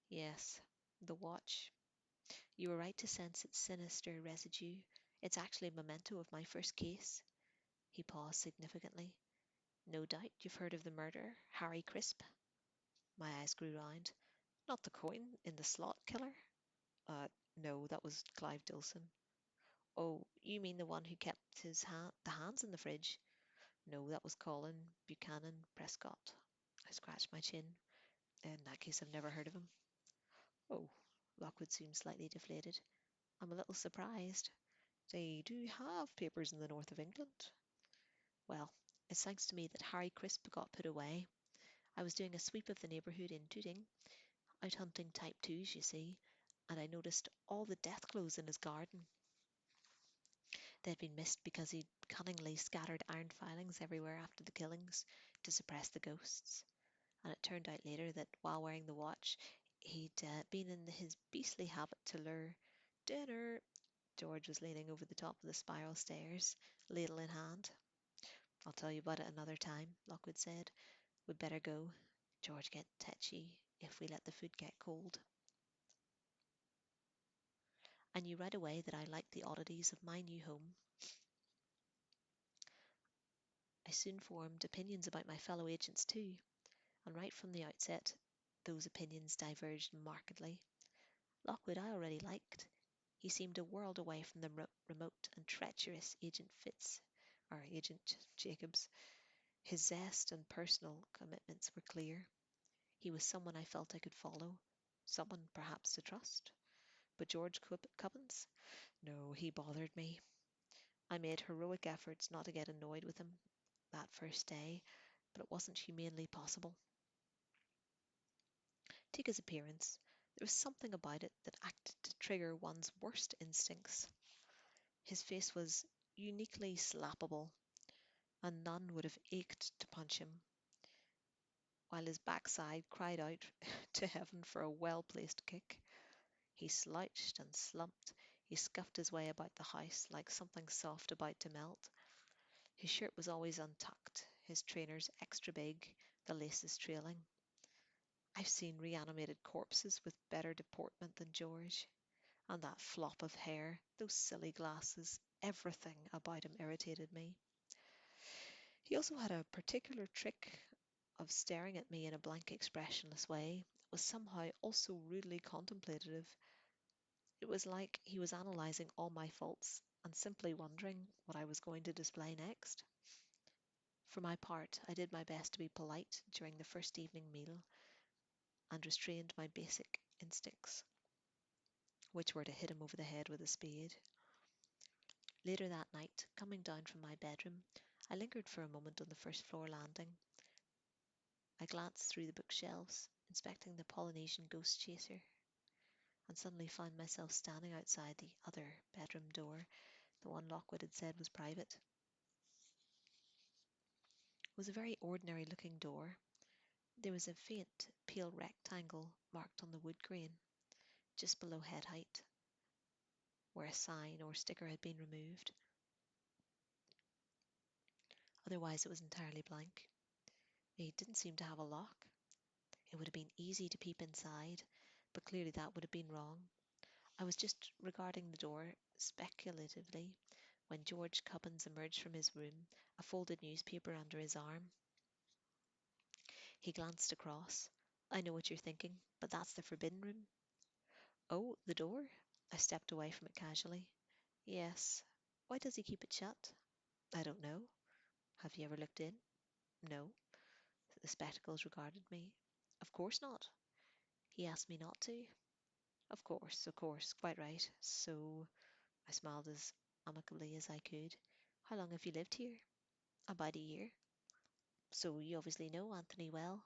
A: Yes, the watch. You were right to sense its sinister residue. It's actually a memento of my first case. He paused significantly. No doubt you've heard of the murderer, Harry Crisp. My eyes grew round. Not the coin in the slot killer? Uh, no, that was Clive Dillson. Oh, you mean the one who kept the hands in the fridge? No, that was Colin Buchanan Prescott. I scratched my chin. In that case, I've never heard of him. Oh, Lockwood seemed slightly deflated. I'm a little surprised. They do have papers in the north of England. Well, it's thanks to me that Harry Crisp got put away. I was doing a sweep of the neighbourhood in Tooting, out hunting type 2s, you see, and I noticed all the death clothes in his garden. They'd been missed because he'd cunningly scattered iron filings everywhere after the killings to suppress the ghosts. And it turned out later that while wearing the watch, he'd been in his beastly habit to lure dinner. George was leaning over the top of the spiral stairs, ladle in hand. I'll tell you about it another time, Lockwood said. We'd better go. George get tetchy if we let the food get cold. I knew right away that I liked the oddities of my new home. I soon formed opinions about my fellow agents too, and right from the outset, those opinions diverged markedly. Lockwood I already liked. He seemed a world away from the remote and treacherous Agent Jacobs. His zest and personal commitments were clear. He was someone I felt I could follow, someone perhaps to trust. But George Cubbins? No, he bothered me. I made heroic efforts not to get annoyed with him that first day, but it wasn't humanly possible. Take his appearance. There was something about it that acted to trigger one's worst instincts. His face was uniquely slappable, and none would have ached to punch him, while his backside cried out to heaven for a well-placed kick. He slouched and slumped. He scuffed his way about the house like something soft about to melt. His shirt was always untucked, his trainers extra big, the laces trailing. I've seen reanimated corpses with better deportment than George. And that flop of hair, those silly glasses, everything about him irritated me. He also had a particular trick of staring at me in a blank, expressionless way, that was somehow also rudely contemplative. It was like he was analysing all my faults and simply wondering what I was going to display next. For my part, I did my best to be polite during the first evening meal and restrained my basic instincts, which were to hit him over the head with a spade. Later that night, coming down from my bedroom, I lingered for a moment on the first floor landing. I glanced through the bookshelves, inspecting the Polynesian Ghost Chaser, and suddenly found myself standing outside the other bedroom door, the one Lockwood had said was private. It was a very ordinary looking door. There was a faint, pale rectangle marked on the wood grain, just below head height, where a sign or sticker had been removed. Otherwise, it was entirely blank. It didn't seem to have a lock. It would have been easy to peep inside, but clearly that would have been wrong. I was just regarding the door speculatively when George Cubbins emerged from his room, a folded newspaper under his arm. He glanced across. I know what you're thinking, but that's the forbidden room. Oh, the door? I stepped away from it casually. Yes. Why does he keep it shut? I don't know. Have you ever looked in? No. The spectacles regarded me. Of course not. He asked me not to. Of course, quite right. So, I smiled as amicably as I could. How long have you lived here? About a year. So you obviously know Anthony well.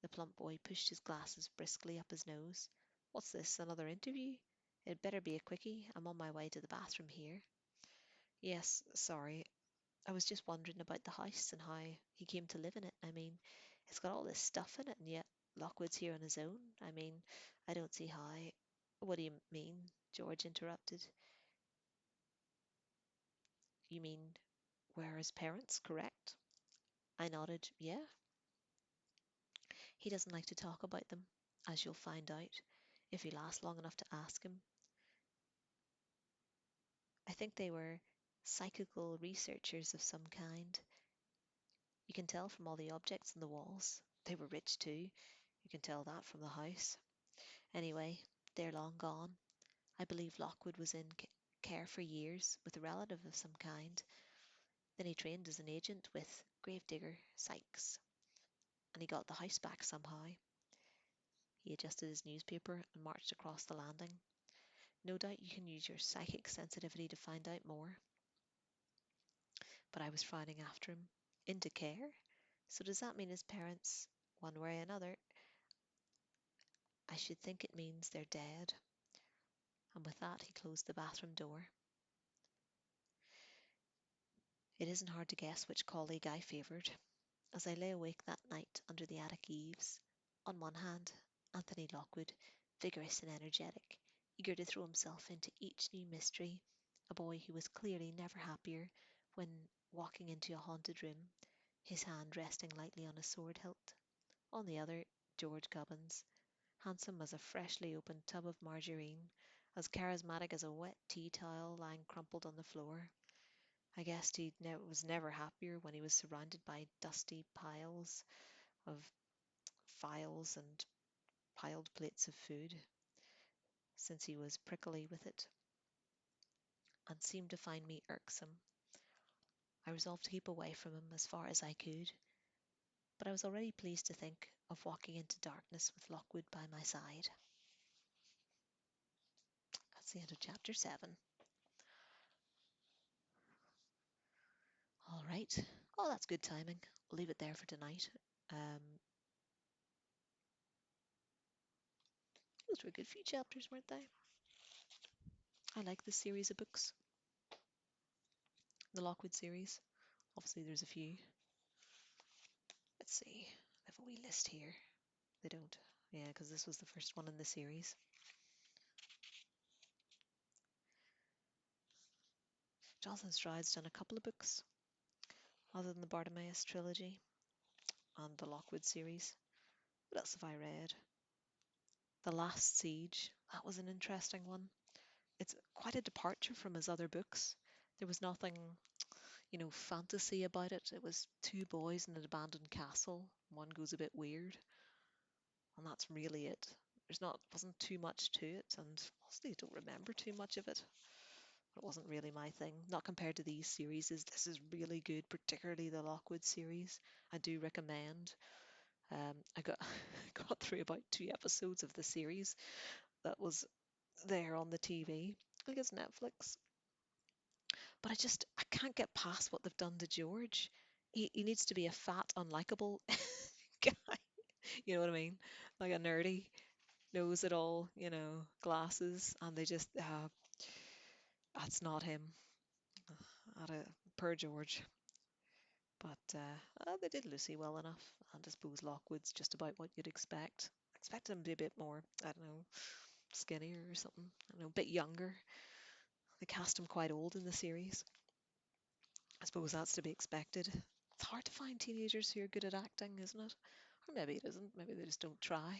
A: The plump boy pushed his glasses briskly up his nose. What's this, another interview? It'd better be a quickie. I'm on my way to the bathroom here. Yes, sorry. I was just wondering about the house and how he came to live in it. I mean, it's got all this stuff in it, and yet Lockwood's here on his own. I mean, I don't see how. What do you mean? George interrupted. You mean, where his parents, correct? I nodded. Yeah. He doesn't like to talk about them, as you'll find out if you last long enough to ask him. I think they were psychical researchers of some kind. You can tell from all the objects on the walls. They were rich too. You can tell that from the house. Anyway, they're long gone. I believe Lockwood was in care for years with a relative of some kind. Then he trained as an agent with gravedigger Sykes, and he got the house back somehow. He adjusted his newspaper and marched across the landing. No doubt you can use your psychic sensitivity to find out more. But I was frowning after him. Into care? So does that mean his parents, one way or another? I should think it means they're dead. And with that he closed the bathroom door. It isn't hard to guess which colleague I favoured. As I lay awake that night under the attic eaves, on one hand, Anthony Lockwood, vigorous and energetic, eager to throw himself into each new mystery, a boy who was clearly never happier when walking into a haunted room, his hand resting lightly on a sword hilt. On the other, George Gubbins, handsome as a freshly opened tub of margarine, as charismatic as a wet tea towel lying crumpled on the floor. I guess was never happier when he was surrounded by dusty piles of files and piled plates of food, since he was prickly with it and seemed to find me irksome. I resolved to keep away from him as far as I could, but I was already pleased to think of walking into darkness with Lockwood by my side. That's the end of chapter 7. All right. Oh, that's good timing. We'll leave it there for tonight. Um, those were a good few chapters, weren't they? I like this series of books, the Lockwood series. Obviously, there's a few. Let's see. I have a wee list here. They don't. Yeah, because this was the first one in the series. Jonathan Stride's done a couple of books other than the Bartimaeus trilogy and the Lockwood series. What else have I read? The Last Siege. That was an interesting one. It's quite a departure from his other books. There was nothing, fantasy about it. It was two boys in an abandoned castle. One goes a bit weird, and that's really it. Wasn't too much to it, and honestly, I don't remember too much of it. It wasn't really my thing. Not compared to these series. This is really good, particularly the Lockwood series. I do recommend. I got got through about 2 episodes of the series that was there on the TV. I think it's Netflix. But I can't get past what they've done to George. He needs to be a fat, unlikable guy. You know what I mean? Like a nerdy, knows it all, glasses, and they just, that's not him. At a per George. But they did Lucy well enough, and I suppose Lockwood's just about what you'd expect. Expect him to be a bit more, I don't know, skinnier or something. I don't know, a bit younger. They cast him quite old in the series. I suppose that's to be expected. It's hard to find teenagers who are good at acting, isn't it? Or maybe it isn't. Maybe they just don't try.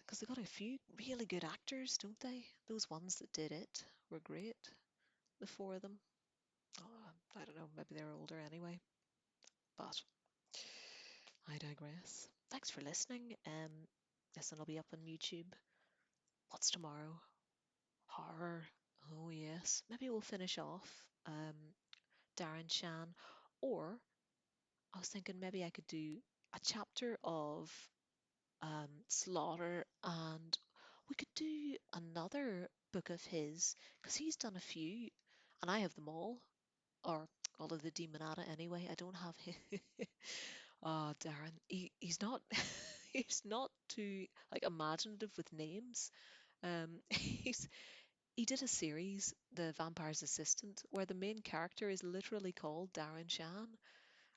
A: Because they got a few really good actors, don't they? Those ones that did it were great. The four of them. Oh, I don't know. Maybe they're older anyway. But I digress. Thanks for listening. Listen, I'll be up on YouTube. What's tomorrow? Horror. Oh yes. Maybe we'll finish off Darren Shan, or I was thinking maybe I could do a chapter of Slaughter, and we could do another book of his because he's done a few, and I have them or all of the Demonata anyway. I don't have him. Oh, Darren, he's not he's not too like imaginative with names. He did a series, The Vampire's Assistant, where the main character is literally called Darren Shan.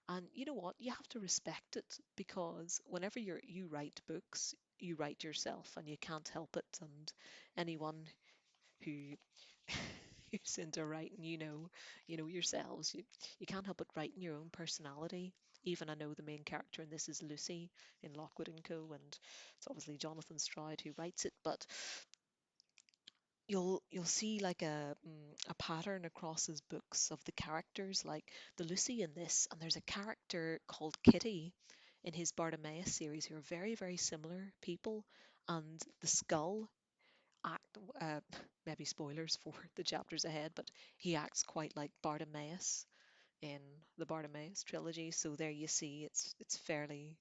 A: And you know what? You have to respect it because whenever you write books, you write yourself and you can't help it. And anyone who who's into writing, yourselves. You can't help but writing your own personality. Even I know the main character in this is Lucy in Lockwood and Co. And it's obviously Jonathan Stroud who writes it, but you'll see like a pattern across his books of the characters, like the Lucy in this, and there's a character called Kitty in his Bartimaeus series who are very, very similar people, and the Skull act, maybe spoilers for the chapters ahead, but he acts quite like Bartimaeus in the Bartimaeus trilogy. So there you see, it's fairly,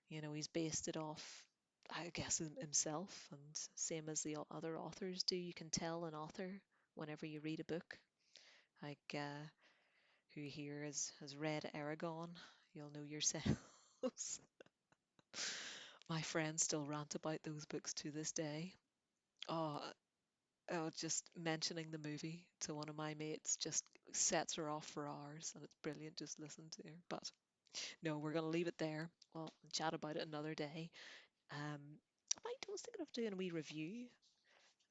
A: he's based it off, I guess, himself, and same as the other authors do. You can tell an author whenever you read a book. Like who here has read Aragon, you'll know yourselves. My friends still rant about those books to this day. Oh, just mentioning the movie to one of my mates just sets her off for hours, and it's brilliant just listening to her. But no, we're going to leave it there. We'll chat about it another day. I was thinking of doing a wee review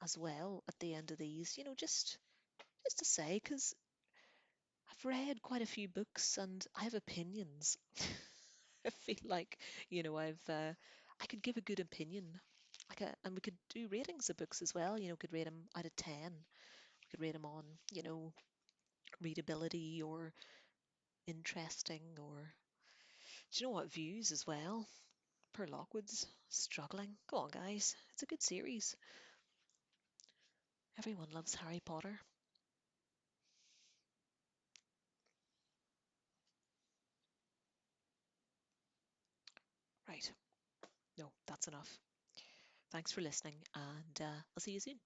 A: as well at the end of these, just to say, because I've read quite a few books and I have opinions. I feel like, I could give a good opinion, and we could do ratings of books as well. Could rate them out of 10. We could rate them on, readability or interesting or, do you know what, views as well. Per Lockwood's struggling. Go on, guys. It's a good series. Everyone loves Harry Potter. Right. No, that's enough. Thanks for listening, and I'll see you soon.